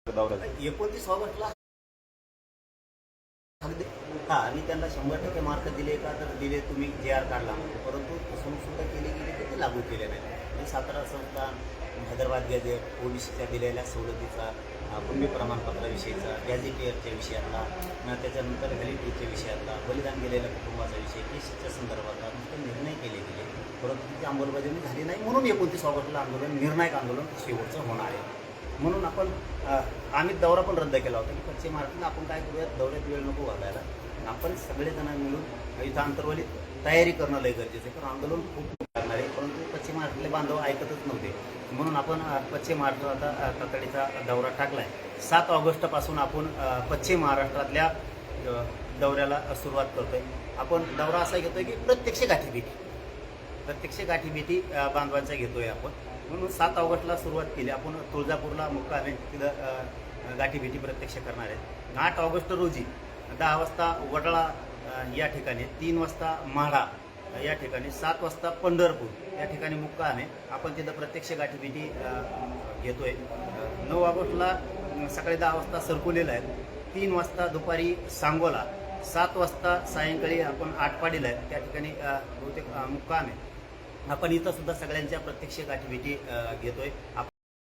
दौरा 29 ऑगस्टला अगदी आणि त्यांना 100% मार्क दिले का तर दिले, तुम्ही JR काढला म्हणतो, परंतु फसवणूक सुद्धा केली गेली तर ते लागू केले नाही. म्हणजे सातारा संस्थान, हैदराबाद गॅझेट, ओबीसीच्या दिलेल्या सवलतीचा, कुणबी प्रमाणपत्राविषयीचा, गॅझेटियरच्या विषयातला, त्याच्यानंतर व्हॅलिडिटीच्या विषयातला, बलिदान गेलेल्या कुटुंबाचा विषय, केसीच्या संदर्भातला नुसते निर्णय केले गेले, परंतु त्याची अंमलबजावणी झाली नाही. म्हणून 29 ऑगस्टला आंदोलन, निर्णायक आंदोलन शेवटचं होणार आहे. म्हणून आपण आम्ही दौरा पण रद्द केला होता की पश्चिम महाराष्ट्रात आपण काय करूयात, दौऱ्यात वेळ नको घालायला, आपण सगळेजण मिळून इथं अंतर्वलीत तयारी करणं लय गरजेचं आहे, कारण आंदोलन खूप करणार आहे. परंतु पश्चिम महाराष्ट्रातले बांधव ऐकतच नव्हते, म्हणून आपण पश्चिम महाराष्ट्रात आता तातडीचा दौरा टाकला आहे. 7 ऑगस्टपासून आपण पश्चिम महाराष्ट्रातल्या दौऱ्याला सुरुवात करतोय. आपण दौरा असा घेतोय की प्रत्यक्ष गाठीभेटी बांधवांचा घेतोय आपण. म्हणून 7 ऑगस्टला सुरुवात केली आपण. तुळजापूरला मुक्कामी तिथं गाठीभेटी प्रत्यक्ष करणार आहेत. 8 ऑगस्ट रोजी 10 वाजता वडाळा या ठिकाणी, 3 वाजता म्हाडा या ठिकाणी, 7 वाजता पंढरपूर या ठिकाणी मुक्काम आहे. आपण तिथं प्रत्यक्ष गाठीभेटी घेतोय. 9 ऑगस्टला सकाळी 10 वाजता सरकुलेला आहेत. 3 वाजता दुपारी सांगोला, 7 वाजता सायंकाळी आपण आटपाडीला आहे, त्या ठिकाणी बहुतेक मुक्काम आहे. आपण इथं सुद्धा सगळ्यांच्या प्रत्यक्ष गाठीभेटी घेतोय.